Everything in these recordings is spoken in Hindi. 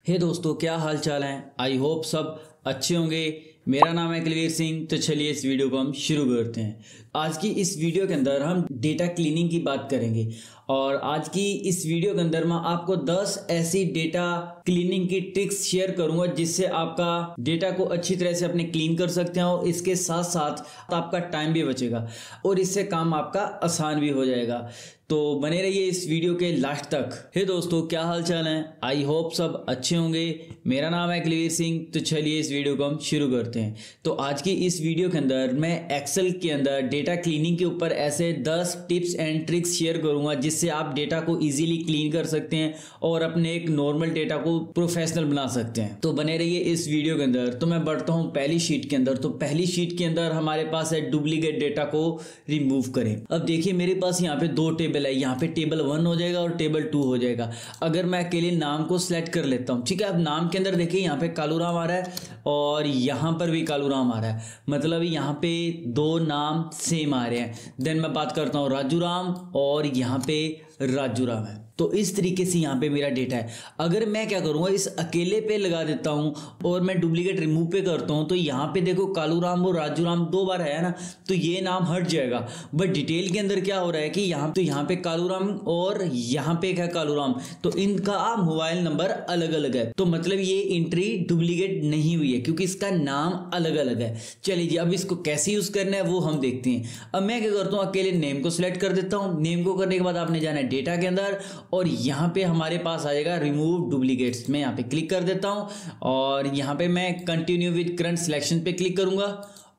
हे दोस्तों, क्या हाल चाल है। आई होप सब अच्छे होंगे। मेरा नाम है कुलवीर सिंह। तो चलिए इस वीडियो को हम शुरू करते हैं। आज की इस वीडियो के अंदर हम डेटा क्लीनिंग की बात करेंगे और आज की इस वीडियो के अंदर मैं आपको 10 ऐसी डेटा क्लीनिंग की ट्रिक्स शेयर करूंगा जिससे आपका डेटा को अच्छी तरह से अपने क्लीन कर सकते हैं और इसके साथ साथ आपका टाइम भी बचेगा और इससे काम आपका आसान भी हो जाएगा। तो बने रहिए इस वीडियो के लास्ट तक। हे दोस्तों, क्या हाल चाल है। आई होप सब अच्छे होंगे। मेरा नाम है कुलवीर सिंह। तो चलिए इस वीडियो को हम शुरू करते हैं। तो आज की इस वीडियो के अंदर मैं एक्सेल के अंदर डेटा क्लीनिंग के ऊपर ऐसे 10 टिप्स एंड ट्रिक्स शेयर करूंगा जिससे आप डेटा को इजीली क्लीन कर सकते हैं और अपने एक नॉर्मल डेटा को प्रोफेशनल बना सकते हैं। तो बने रहिए इस वीडियो के अंदर। तो मैं बढ़ता हूं पहली शीट के अंदर। तो पहली शीट के अंदर हमारे पास है डुप्लीकेट डेटा को रिमूव करें। अब देखिए मेरे पास यहाँ पे दो टेबल है। यहाँ पे टेबल 1 हो जाएगा और टेबल 2 हो जाएगा। अगर मैं अकेले नाम को सिलेक्ट कर लेता हूँ, ठीक है। अब नाम के अंदर देखिए यहाँ पे कालूराम आ रहा है और यहाँ पर भी कालूराम आ रहा है, मतलब यहाँ पे दो नाम सेम आ रहे हैं। देन मैं बात करता हूँ राजू राम और यहाँ पे राजू राम है। तो इस तरीके से यहाँ पे मेरा डेटा है। अगर मैं क्या करूँगा, इस अकेले पे लगा देता हूँ और मैं डुप्लीकेट रिमूव पे करता हूँ तो यहाँ पे देखो कालूराम और राजू राम 2 बार है ना, तो ये नाम हट जाएगा। बट डिटेल के अंदर क्या हो रहा है कि यहाँ पे कालूराम और यहाँ पे क्या कालूराम, तो इनका मोबाइल नंबर अलग अलग है। तो मतलब ये एंट्री डुप्लीकेट नहीं हुई है क्योंकि इसका नाम अलग अलग है। चलिए जी, अब इसको कैसे यूज करना है वो हम देखते हैं। अब मैं क्या करता हूँ, अकेले नेम को सिलेक्ट कर देता हूँ। नेम को करने के बाद आपने जाना है डेटा के अंदर और यहाँ पे हमारे पास आ जाएगा रिमूव डुप्लीकेट्स। मैं यहाँ पे क्लिक कर देता हूँ और यहाँ पे मैं कंटिन्यू विद करंट सिलेक्शन पे क्लिक करूंगा।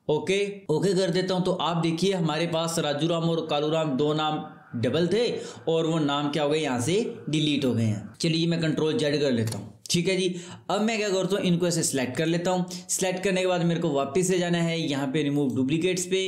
ओके कर देता हूँ। तो आप देखिए हमारे पास राजू राम और कालूराम 2 नाम डबल थे और वो नाम क्या हो गए, यहाँ से डिलीट हो गए हैं। चलिए मैं कंट्रोल जेड कर लेता हूँ, ठीक है जी। अब मैं क्या करता हूँ, इनको ऐसे सिलेक्ट कर लेता हूँ। सिलेक्ट करने के बाद मेरे को वापस से जाना है यहाँ पे रिमूव डुप्लीकेट्स पे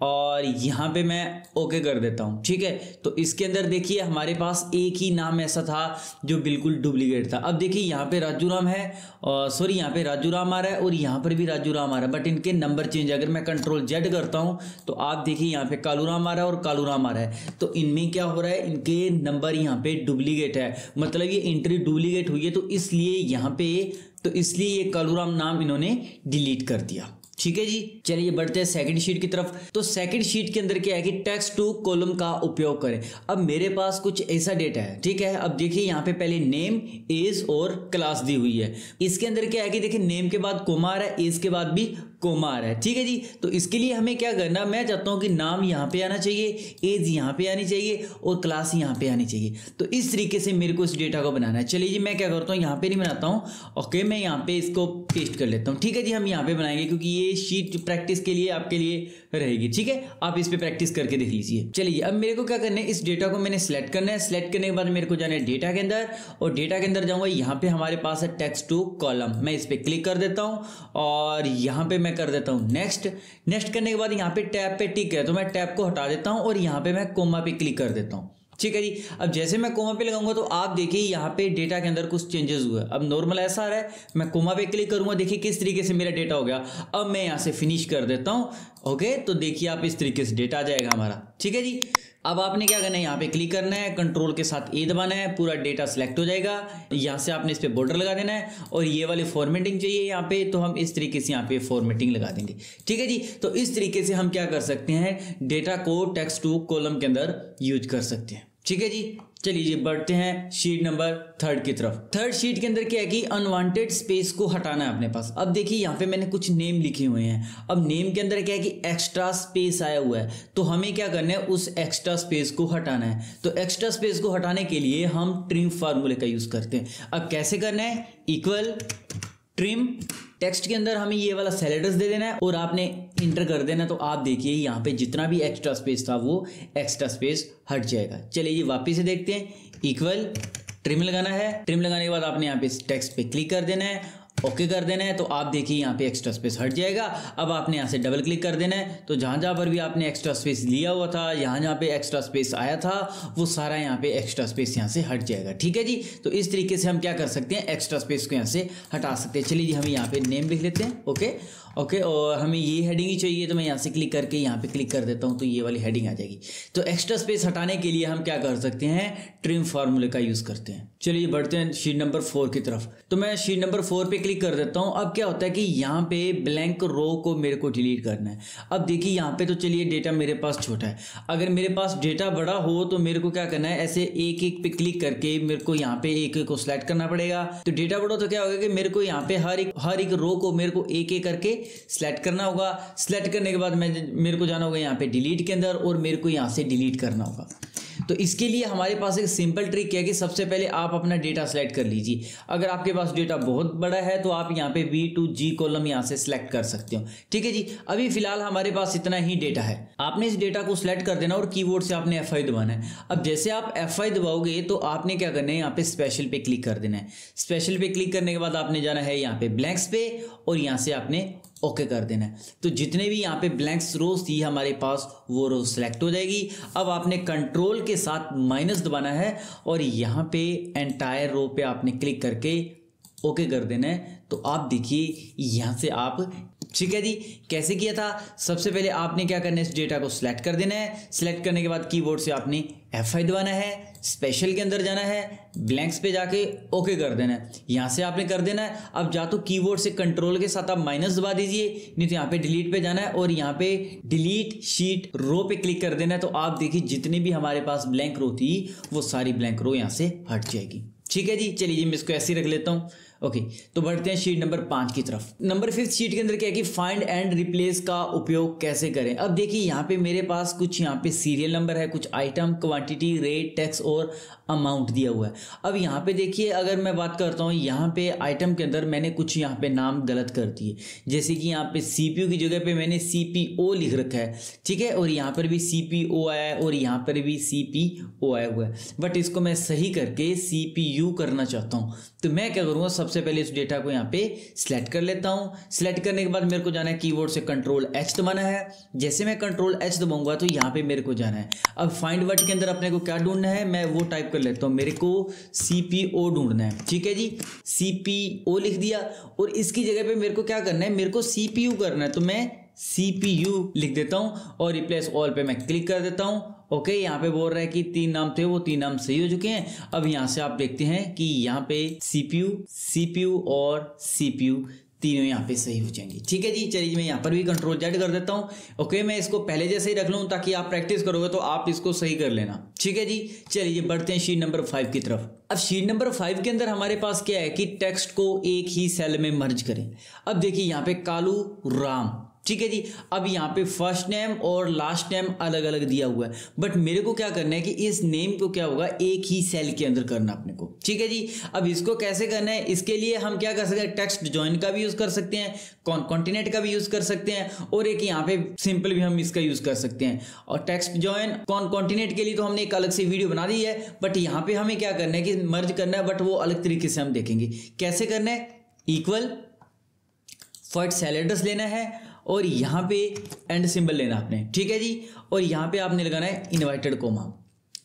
और यहाँ पे मैं ओके कर देता हूँ, ठीक है। तो इसके अंदर देखिए हमारे पास एक ही नाम ऐसा था जो बिल्कुल डुप्लीकेट था। अब देखिए यहाँ पे राजू राम है और सॉरी यहाँ पे राजू राम आ रहा है और यहाँ पर भी राजू राम आ रहा है, बट इनके नंबर चेंज। अगर मैं कंट्रोल जेड करता हूँ तो आप देखिए यहाँ पे कालूराम आ रहा है और कालूराम आ रहा है। तो इनमें क्या हो रहा है, इनके नंबर यहाँ पे डुप्लीकेट है, मतलब ये एंट्री डुप्लीकेट हुई है। तो इसलिए यहाँ पे ये कालूराम नाम इन्होंने डिलीट कर दिया, ठीक है जी। चलिए बढ़ते हैं सेकंड शीट की तरफ। तो सेकंड शीट के अंदर क्या है कि टेक्स्ट टू कॉलम का उपयोग करें। अब मेरे पास कुछ ऐसा डेटा है, ठीक है। अब देखिए यहाँ पे पहले नेम, एज और क्लास दी हुई है। इसके अंदर क्या है कि देखिए नेम के बाद कोमा आ रहा है, एज के बाद भी कोमा आ रहा है, ठीक है जी। तो इसके लिए हमें क्या करना, मैं चाहता हूं कि नाम यहाँ पे आना चाहिए, एज यहाँ पे आनी चाहिए और क्लास यहाँ पे आनी चाहिए। तो इस तरीके से मेरे को इस डेटा को बनाना है। चलिए जी, मैं क्या करता हूँ, यहाँ पे नहीं बनाता हूँ। ओके, मैं यहाँ पे इसको पेस्ट कर लेता हूँ, ठीक है जी। हम यहाँ पे बनाएंगे क्योंकि ये शीट प्रैक्टिस के लिए आपके लिए रहेगी, ठीक है। आप इस पे प्रैक्टिस करके देख लीजिए। चलिए अब मेरे को क्या करना है, इस डेटा को मैंने सिलेक्ट करना है। सिलेक्ट करने के बाद मेरे को जाना है डेटा के अंदर और डेटा के अंदर जाऊंगा। यहाँ पे हमारे पास है टेक्स्ट टू कॉलम। मैं इस पे क्लिक कर देता हूँ और यहाँ पे मैं कर देता हूँ नेक्स्ट करने के बाद यहाँ पे टैब पे टिक है तो मैं टैब को हटा देता हूँ और यहाँ पे मैं कोमा पे क्लिक कर देता हूँ, ठीक है जी। अब जैसे मैं कोमा पे लगाऊंगा तो आप देखिए यहाँ पे डेटा के अंदर कुछ चेंजेस हुए। अब नॉर्मल ऐसा आ रहा है, मैं कोमा पे क्लिक करूंगा, देखिए किस तरीके से मेरा डेटा हो गया। अब मैं यहाँ से फिनिश कर देता हूँ। ओके, तो देखिए आप इस तरीके से डेटा आ जाएगा हमारा, ठीक है जी। अब आपने क्या करना है, यहाँ पे क्लिक करना है, कंट्रोल के साथ ए दबाना है, पूरा डेटा सिलेक्ट हो जाएगा। यहाँ से आपने इस पे बॉर्डर लगा देना है और ये वाली फॉर्मेटिंग चाहिए यहाँ पे, तो हम इस तरीके से यहाँ पे फॉर्मेटिंग लगा देंगे, ठीक है जी। तो इस तरीके से हम क्या कर सकते हैं, डेटा को टेक्स्ट टू कॉलम के अंदर यूज कर सकते हैं, ठीक है जी। चलिए जी बढ़ते हैं शीट नंबर 3 की तरफ। थर्ड शीट के अंदर क्या है कि अनवांटेड स्पेस को हटाना है अपने पास। अब देखिए यहाँ पे मैंने कुछ नेम लिखे हुए हैं। अब नेम के अंदर क्या है कि एक्स्ट्रा स्पेस आया हुआ है, तो हमें क्या करना है, उस एक्स्ट्रा स्पेस को हटाना है। तो एक्स्ट्रा स्पेस को हटाने के लिए हम ट्रिम फार्मूले का यूज करते हैं। अब कैसे करना है, इक्वल ट्रिम, टेक्स्ट के अंदर हमें ये वाला सेलेडस दे देना है और आपने इंटर कर देना। तो आप देखिए यहाँ पे जितना भी एक्स्ट्रा स्पेस था वो एक्स्ट्रा स्पेस हट जाएगा। चलिए ये वापस से देखते हैं, इक्वल ट्रिम लगाना है। ट्रिम लगाने के बाद आपने यहाँ पे टेक्स्ट पे क्लिक कर देना है ओके कर देना है तो आप देखिए यहाँ पे एक्स्ट्रा स्पेस हट जाएगा। अब आपने यहाँ से डबल क्लिक कर देना है तो जहाँ जहाँ पर भी आपने एक्स्ट्रा स्पेस लिया हुआ था, यहाँ जहाँ पे एक्स्ट्रा स्पेस आया था, वो सारा यहाँ पे एक्स्ट्रा स्पेस यहाँ से हट जाएगा। ठीक है जी, तो इस तरीके से हम क्या कर सकते हैं, एक्स्ट्रा स्पेस को यहाँ से हटा सकते हैं। चलिए जी, हम यहाँ पे नेम लिख लेते हैं। ओके, और हमें ये हेडिंग ही चाहिए तो मैं यहाँ से क्लिक करके यहाँ पे क्लिक कर देता हूँ तो ये वाली हेडिंग आ जाएगी। तो एक्स्ट्रा स्पेस हटाने के लिए हम क्या कर सकते हैं, ट्रिम फार्मूले का यूज़ करते हैं। चलिए बढ़ते हैं शीट नंबर 4 की तरफ। तो मैं शीट नंबर 4 पे क्लिक कर देता हूँ। अब क्या होता है कि यहाँ पे ब्लैंक रो को मेरे को डिलीट करना है। अब देखिए यहाँ पे तो चलिए डेटा मेरे पास छोटा है, अगर मेरे पास डेटा बड़ा हो तो मेरे को क्या करना है, ऐसे एक एक पे क्लिक करके मेरे को यहाँ पे एक एक को सिलेक्ट करना पड़ेगा। तो डेटा बड़ा तो क्या होगा कि मेरे को यहाँ पे हर एक रो को मेरे को एक एक करके सिलेक्ट करना होगा। सिलेक्ट करने के बाद मेरे को जाना होगा यहाँ पे डिलीट के अंदर और मेरे को यहाँ से डिलीट करना होगा। तो इसके लिए हमारे पास एक सिंपल ट्रिक है कि सबसे पहले आप अपना डेटा सेलेक्ट कर लीजिए। अगर आपके पास डेटा बहुत बड़ा है तो आप यहाँ पे B2G कॉलम यहाँ से सिलेक्ट कर सकते हो। ठीक है जी, अभी फिलहाल हमारे पास इतना ही डेटा है। आपने इस डेटा को सिलेक्ट कर देना और कीबोर्ड से आपने F5 दबाना है। अब जैसे आप F5 दबाओगे तो आपने क्या करना है, यहाँ पे स्पेशल पे क्लिक कर देना है। स्पेशल पे क्लिक करने के बाद आपने जाना है यहाँ पे ब्लैंक्स पे और यहाँ से आपने ओके कर देना है। तो जितने भी यहाँ पे ब्लैंक्स रोज थी हमारे पास वो रो सिलेक्ट हो जाएगी। अब आपने कंट्रोल के साथ माइनस दबाना है और यहाँ पे एंटायर रो पे आपने क्लिक करके ओके कर देना है। तो आप देखिए यहाँ से आप, ठीक है जी, कैसे किया था, सबसे पहले आपने क्या करना है, इस डेटा को सिलेक्ट कर देना है। सिलेक्ट करने के बाद कीबोर्ड से आपने F5 दबाना है, स्पेशल के अंदर जाना है, ब्लैंक्स पे जाके ओके कर देना है। यहाँ से आपने कर देना है। अब जा तो कीबोर्ड से कंट्रोल के साथ आप माइनस दबा दीजिए, नहीं तो यहाँ पे डिलीट पे जाना है और यहाँ पे डिलीट शीट रो पे क्लिक कर देना है। तो आप देखिए जितनी भी हमारे पास ब्लैंक रो थी वो सारी ब्लैंक रो यहाँ से हट जाएगी। ठीक है जी, चलिए मैं इसको ऐसे ही रख लेता हूँ। ओके, तो बढ़ते हैं शीट नंबर 5 की तरफ। नंबर 5 शीट के अंदर क्या है कि फाइंड एंड रिप्लेस का उपयोग कैसे करें। अब देखिए यहाँ पे मेरे पास कुछ यहाँ पे सीरियल नंबर है, कुछ आइटम, क्वांटिटी, रेट, टैक्स और अमाउंट दिया हुआ है। अब यहाँ पे देखिए अगर मैं बात करता हूँ, यहाँ पे आइटम के अंदर मैंने कुछ यहाँ पे नाम गलत कर दिए, जैसे कि यहाँ पे CPU की जगह पे मैंने CPO लिख रखा है। ठीक है, और यहाँ पर भी CPO आया है और यहाँ पर भी CPO आया हुआ है, बट इसको मैं सही करके CPU करना चाहता हूँ। तो मैं क्या करूँगा, सबसे पहले इस डेटा को यहाँ पे सिलेक्ट कर लेता हूँ। सिलेक्ट करने के बाद मेरे को जाना है कीबोर्ड से कंट्रोल H दबाना है। जैसे मैं कंट्रोल H दबाऊंगा तो यहाँ पे मेरे को जाना है। अब फाइंड वर्ड के अंदर अपने को क्या ढूंढना है, मैं वो टाइप कर लेता हूँ, मेरे को CPO ढूंढना है। ठीक है जी, CPO लिख दिया और इसकी जगह पे मेरे को क्या करना है, मेरे को CPU करना है। तो मैं CPU लिख देता हूँ और रिप्लेस ऑल पे मैं क्लिक कर देता हूँ। ओके, यहाँ पे बोल रहा है कि 3 नाम थे, वो 3 नाम सही हो चुके हैं। अब यहाँ से आप देखते हैं कि यहाँ पे CPU और CPU तीनों यहाँ पे सही हो जाएंगे। ठीक है जी, चलिए मैं यहाँ पर भी कंट्रोल Z कर देता हूँ। ओके, मैं इसको पहले जैसे ही रख लूँ ताकि आप प्रैक्टिस करोगे तो आप इसको सही कर लेना। ठीक है जी, चलिए बढ़ते हैं शीट नंबर 5 की तरफ। अब शीट नंबर 5 के अंदर हमारे पास क्या है कि टेक्स्ट को एक ही सेल में मर्ज करें। अब देखिए यहाँ पे कालू राम, ठीक है जी। अब यहाँ पे फर्स्ट नेम और लास्ट नेम अलग अलग दिया हुआ है, बट मेरे को क्या करना है कि इस नेम को क्या होगा, एक ही सेल के अंदर करना अपने को। ठीक है जी, अब इसको कैसे करना है, इसके लिए हम क्या कर सकते हैं, टेक्स्ट जॉइन का भी यूज कर सकते हैं, कॉन्टिनेंट का भी यूज कर सकते हैं और एक यहाँ पे सिंपल भी हम इसका यूज कर सकते हैं। और टेक्स्ट जॉइन कॉन्टिनेंट के लिए तो हमने एक अलग से वीडियो बना दी है, बट यहाँ पे हमें क्या करना है कि मर्ज करना है, बट वो अलग तरीके से हम देखेंगे कैसे करना है। इक्वल फर्स्ट सेल एड्रेस लेना है और यहाँ पे एंड सिंबल लेना आपने। ठीक है जी, और यहाँ पे आपने लगाना है इनवर्टेड कोमा,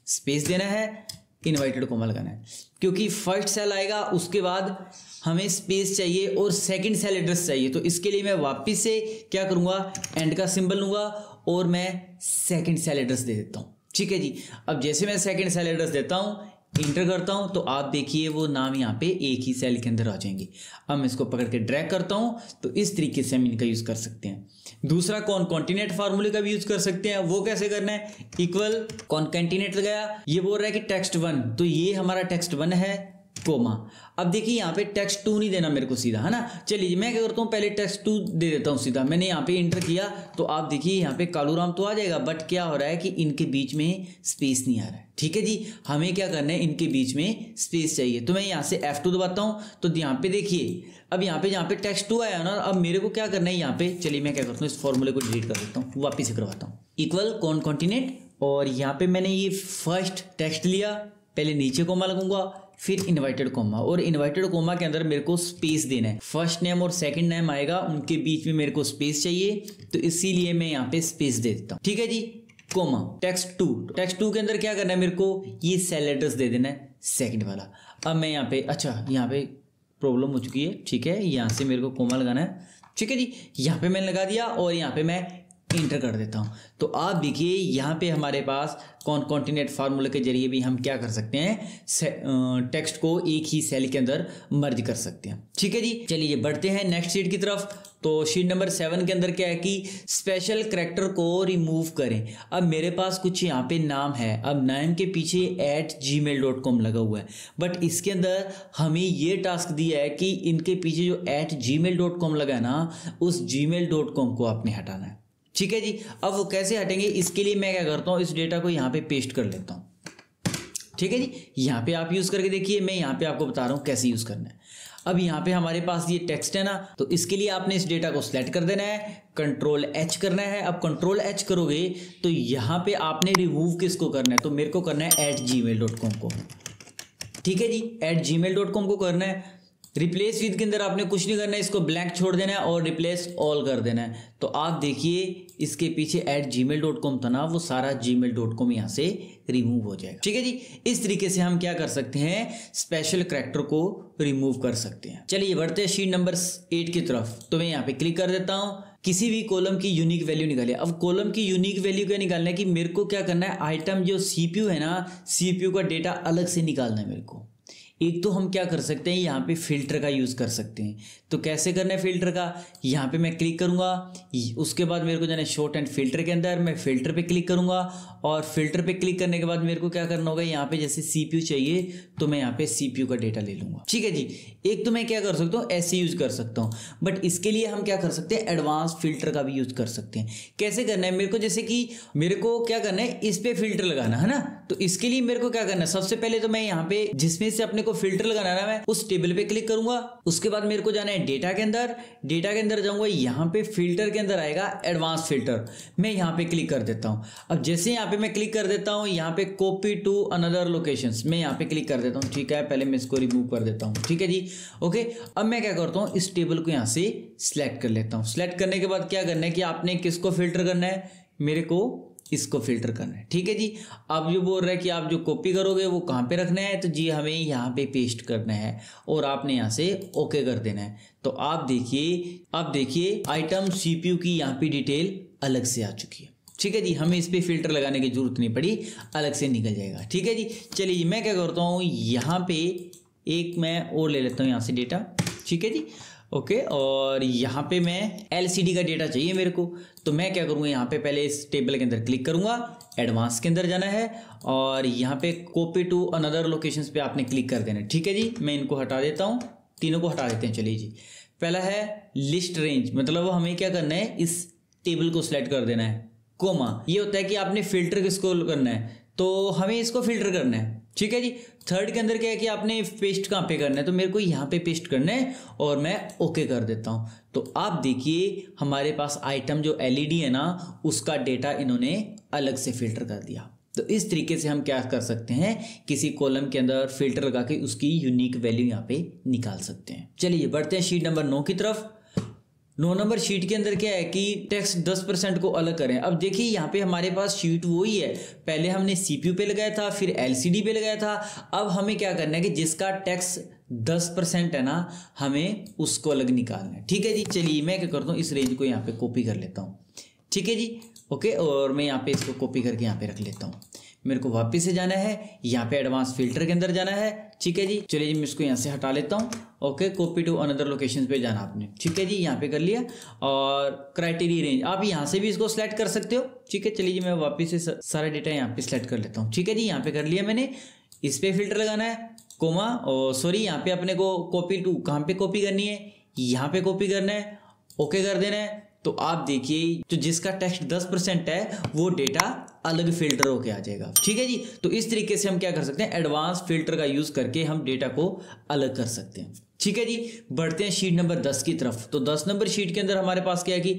स्पेस देना है, इनवर्टेड कोमा लगाना है, क्योंकि फर्स्ट सेल आएगा उसके बाद हमें स्पेस चाहिए और सेकंड सेल एड्रेस चाहिए। तो इसके लिए मैं वापस से क्या करूँगा, एंड का सिंबल लूँगा और मैं सेकंड सेल एड्रेस दे देता हूँ। ठीक है जी, अब जैसे मैं सेकंड सेल एड्रेस देता हूँ, इंटर करता हूं, तो आप देखिए वो नाम यहाँ पे एक ही सेल के अंदर आ जाएंगे। अब मैं इसको पकड़ के ड्रैग करता हूं, तो इस तरीके से हम इनका यूज कर सकते हैं। दूसरा कॉन्टिनेंट फार्मूले का भी यूज कर सकते हैं। वो कैसे करना है, इक्वल कॉन्टिनेंट लगाया, ये बोल रहा है कि टेक्स्ट 1, तो ये हमारा टेक्स्ट 1 है कोमा। अब देखिए यहाँ पे टेक्स्ट 2 नहीं देना मेरे को सीधा, है ना। चलिए मैं क्या करता हूँ, पहले टेक्स्ट 2 दे देता हूँ सीधा। मैंने यहाँ पे इंटर किया तो आप देखिए यहाँ पे कालूराम तो आ जाएगा, बट क्या हो रहा है कि इनके बीच में स्पेस नहीं आ रहा है। ठीक है जी, हमें क्या करना है, इनके बीच में स्पेस चाहिए। तो मैं यहाँ से F2 दबाता हूँ, तो यहाँ पे देखिए अब यहाँ पे टेक्स्ट 2 आया ना, अब मेरे को क्या करना है यहाँ पे, चलिए मैं क्या करता हूँ, इस फॉर्मूले को डिलीट कर देता हूँ, वापिस से करवाता हूँ। इक्वल कॉन्टिनेंट और यहाँ पे मैंने ये फर्स्ट टेक्स्ट लिया, पहले नीचे कोमा लगूंगा, फिर इन्वर्टेड कोमा, और इन्वर्टेड कोमा के अंदर मेरे को स्पेस देना है। फर्स्ट नेम और सेकंड नेम आएगा, उनके बीच में मेरे को स्पेस चाहिए, तो इसीलिए मैं यहाँ पे स्पेस दे देता हूँ। ठीक है जी, कोमा टेक्स्ट 2 के अंदर क्या करना है, मेरे को ये सेल एड्रेस दे देना है सेकंड वाला। अब मैं यहाँ पे, अच्छा यहाँ पे प्रॉब्लम हो चुकी है, ठीक है, यहाँ से मेरे को कोमा लगाना है। ठीक है जी, यहाँ पे मैंने लगा दिया और यहाँ पे मैं इंटर कर देता हूँ। तो आप देखिए यहाँ पे हमारे पास कॉन्टिनेंट फार्मूला के जरिए भी हम क्या कर सकते हैं, टेक्स्ट को एक ही सेल के अंदर मर्ज कर सकते हैं। ठीक है जी, चलिए बढ़ते हैं नेक्स्ट शीट की तरफ। तो शीट नंबर 7 के अंदर क्या है कि स्पेशल करैक्टर को रिमूव करें। अब मेरे पास कुछ यहाँ पे नाम है, अब नाम के पीछे @gmail.com लगा हुआ है, बट इसके अंदर हमें ये टास्क दिया है कि इनके पीछे जो @gmail.com लगा है ना, उस gmail.com को आपने हटाना है। ठीक है जी, अब वो कैसे हटेंगे, इसके लिए मैं क्या करता हूँ, इस डेटा को यहाँ पे पेस्ट कर लेता हूँ। ठीक है जी, यहाँ पे आप यूज़ करके देखिए, मैं यहाँ पे आपको बता रहा हूँ कैसे यूज़ करना है। अब यहाँ पे हमारे पास ये टेक्स्ट है ना, तो इसके लिए आपने इस डेटा को सिलेक्ट कर देना है, Ctrl+H करना है। अब Ctrl+H करोगे तो यहाँ पे आपने रिमूव किसको करना है, तो मेरे को करना है @gmail.com को। ठीक है जी, @gmail.com को करना है। रिप्लेस विद के अंदर आपने कुछ नहीं करना है, इसको ब्लैंक छोड़ देना है और रिप्लेस ऑल कर देना है। तो आप देखिए इसके पीछे @gmail.com था ना, वो सारा gmail.com यहाँ से रिमूव हो जाएगा। ठीक है जी, इस तरीके से हम क्या कर सकते हैं, स्पेशल करैक्टर को रिमूव कर सकते हैं। चलिए बढ़ते हैं शीट नंबर 8 की तरफ। तो मैं यहाँ पे क्लिक कर देता हूँ, किसी भी कॉलम की यूनिक वैल्यू निकालिए। अब कॉलम की यूनिक वैल्यू क्या निकालना है कि मेरे को क्या करना है, आइटम जो CPU है ना, CPU का डेटा अलग से निकालना है मेरे को। एक तो हम क्या कर सकते हैं, यहाँ पे फिल्टर का यूज़ कर सकते हैं। तो कैसे करना है फिल्टर का, यहाँ पे मैं क्लिक करूँगा, उसके बाद मेरे को जाना है शॉर्ट एंड फिल्टर के अंदर, मैं फिल्टर पे क्लिक करूँगा और फिल्टर पे क्लिक करने के बाद मेरे को क्या करना होगा, यहाँ पे जैसे CPU चाहिए तो मैं यहाँ पे CPU का डेटा ले लूँगा। ठीक है जी, एक तो मैं क्या कर सकता हूँ, ऐसे यूज़ कर सकता हूँ, बट इसके लिए हम क्या कर सकते हैं, एडवांस फिल्टर का भी यूज़ कर सकते हैं। कैसे करना है, मेरे को जैसे कि मेरे को क्या करना है, इस पर फिल्टर लगाना है ना, तो इसके लिए मेरे को क्या करना है, सबसे पहले तो मैं यहाँ पे जिसमें से अपने को फिल्टर लगाना है ना, मैं उस टेबल पे क्लिक करूंगा। उसके बाद मेरे को जाना है डेटा के अंदर, डेटा के अंदर जाऊंगा, यहाँ पे फिल्टर के अंदर आएगा एडवांस फिल्टर, मैं यहाँ पे क्लिक कर देता हूँ। अब जैसे यहाँ पे मैं क्लिक कर देता हूँ, यहाँ पे कॉपी टू अनदर लोकेशंस, मैं यहाँ पे क्लिक कर देता हूँ। ठीक है, पहले मैं इसको रिमूव कर देता हूँ। ठीक है जी, ओके। अब मैं क्या करता हूँ, इस टेबल को यहाँ से सिलेक्ट कर लेता हूँ। सिलेक्ट करने के बाद क्या करना है कि आपने किसको फिल्टर करना है, मेरे को इसको फिल्टर करना है। ठीक है जी, अब जो बोल रहा है कि आप जो कॉपी करोगे वो कहाँ पे रखना है, तो जी हमें यहाँ पे पेस्ट करना है और आपने यहाँ से ओके कर देना है। तो आप देखिए आइटम CPU की यहाँ पे डिटेल अलग से आ चुकी है। ठीक है जी, हमें इस पे फिल्टर लगाने की जरूरत नहीं पड़ी, अलग से निकल जाएगा। ठीक है जी, चलिए मैं क्या करता हूँ, यहाँ पे एक मैं और ले लेता हूँ यहाँ से डेटा। ठीक है जी, ओके। और यहाँ पे मैं LCD का डेटा चाहिए मेरे को, तो मैं क्या करूँगा, यहाँ पे पहले इस टेबल के अंदर क्लिक करूँगा, एडवांस के अंदर जाना है और यहाँ पे कॉपी टू अनदर लोकेशंस पे आपने क्लिक कर देना है। ठीक है जी, मैं इनको हटा देता हूँ, तीनों को हटा देते हैं। चलिए जी, पहला है लिस्ट रेंज, मतलब हमें क्या करना है, इस टेबल को सिलेक्ट कर देना है। कोमा, ये होता है कि आपने फिल्टर किसको करना है, तो हमें इसको फिल्टर करना है। ठीक है जी, थर्ड के अंदर क्या है कि आपने पेस्ट कहाँ पे करना है, तो मेरे को यहाँ पे पेस्ट करना है और मैं ओके कर देता हूँ। तो आप देखिए हमारे पास आइटम जो LED है ना, उसका डेटा इन्होंने अलग से फिल्टर कर दिया। तो इस तरीके से हम क्या कर सकते हैं, किसी कॉलम के अंदर फिल्टर लगा के उसकी यूनिक वैल्यू यहाँ पे निकाल सकते हैं। चलिए बढ़ते हैं शीट नंबर 9 की तरफ। 9 नंबर शीट के अंदर क्या है कि टेक्स्ट 10% को अलग करें। अब देखिए यहाँ पे हमारे पास शीट वही है, पहले हमने CPU पे लगाया था, फिर LCD पे लगाया था। अब हमें क्या करना है कि जिसका टेक्स्ट 10% है ना, हमें उसको अलग निकालना है। ठीक है जी, चलिए मैं क्या करता हूँ, इस रेंज को यहाँ पे कॉपी कर लेता हूँ। ठीक है जी, ओके। और मैं यहाँ पे इसको कॉपी करके यहाँ पे रख लेता हूँ। मेरे को वापस से जाना है, यहाँ पे एडवांस फिल्टर के अंदर जाना है। ठीक है जी, चलिए जी मैं इसको यहाँ से हटा लेता हूँ। Okay, copy to another location पे जाना आपने। ठीक है जी, यहाँ पे कर लिया। और क्राइटेरिया रेंज आप यहाँ से भी इसको सिलेक्ट कर सकते हो। ठीक है, चलिए जी मैं वापस से सारा डेटा यहाँ पे सिलेक्ट कर लेता हूँ। ठीक है जी, यहाँ पे कर लिया मैंने। इस पे फिल्टर लगाना है, कोमा और सॉरी यहाँ पे अपने को कॉपी टू कहाँ पे कॉपी करनी है, यहाँ पे कॉपी करना है, ओके कर देना है। तो आप देखिए जो जिसका टेक्स्ट 10% है वो डेटा अलग फिल्टर होके आ जाएगा। ठीक है जी, तो इस तरीके से हम क्या कर सकते हैं, एडवांस फिल्टर का यूज करके हम डेटा को अलग कर सकते हैं। ठीक है जी, बढ़ते हैं शीट नंबर 10 की तरफ। तो 10 नंबर शीट के अंदर हमारे पास क्या है कि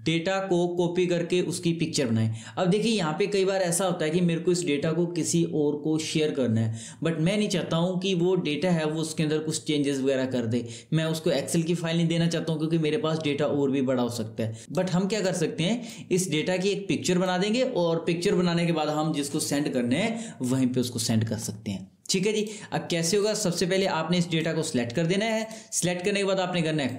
डेटा को कॉपी करके उसकी पिक्चर बनाएं। अब देखिए यहाँ पे कई बार ऐसा होता है कि मेरे को इस डेटा को किसी और को शेयर करना है, बट मैं नहीं चाहता हूँ कि वो डेटा है वो उसके अंदर कुछ चेंजेस वगैरह कर दे। मैं उसको एक्सेल की फाइल नहीं देना चाहता हूँ क्योंकि मेरे पास डेटा और भी बड़ा हो सकता है। बट हम क्या कर सकते हैं, इस डेटा की एक पिक्चर बना देंगे और पिक्चर बनाने के बाद हम जिसको सेंड करने हैं वहीं पर उसको सेंड कर सकते हैं। ठीक है जी, अब कैसे होगा, सबसे पहले आपने इस डेटा को सिलेक्ट कर देना है। सिलेक्ट करने के बाद आपने करना है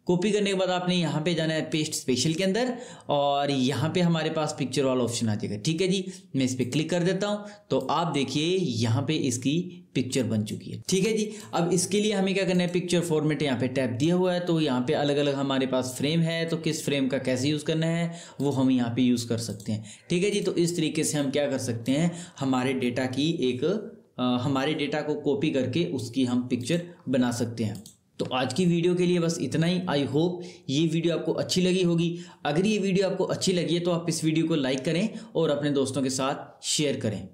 कॉपी करने के बाद आपने यहाँ पे जाना है पेस्ट स्पेशल के अंदर और यहाँ पे हमारे पास पिक्चर वाला ऑप्शन आ जाएगा। ठीक है जी, मैं इस पर क्लिक कर देता हूँ तो आप देखिए यहाँ पे इसकी पिक्चर बन चुकी है। ठीक है जी, अब इसके लिए हमें क्या करना है, पिक्चर फॉर्मेट यहाँ पे टैब दिया हुआ है तो यहाँ पे अलग अलग हमारे पास फ्रेम है, तो किस फ्रेम का कैसे यूज़ करना है वो हम यहाँ पे यूज़ कर सकते हैं। ठीक है जी, तो इस तरीके से हम क्या कर सकते हैं, हमारे डेटा को कॉपी करके उसकी हम पिक्चर बना सकते हैं। तो आज की वीडियो के लिए बस इतना ही। आई होप ये वीडियो आपको अच्छी लगी होगी। अगर ये वीडियो आपको अच्छी लगी है तो आप इस वीडियो को लाइक करें और अपने दोस्तों के साथ शेयर करें।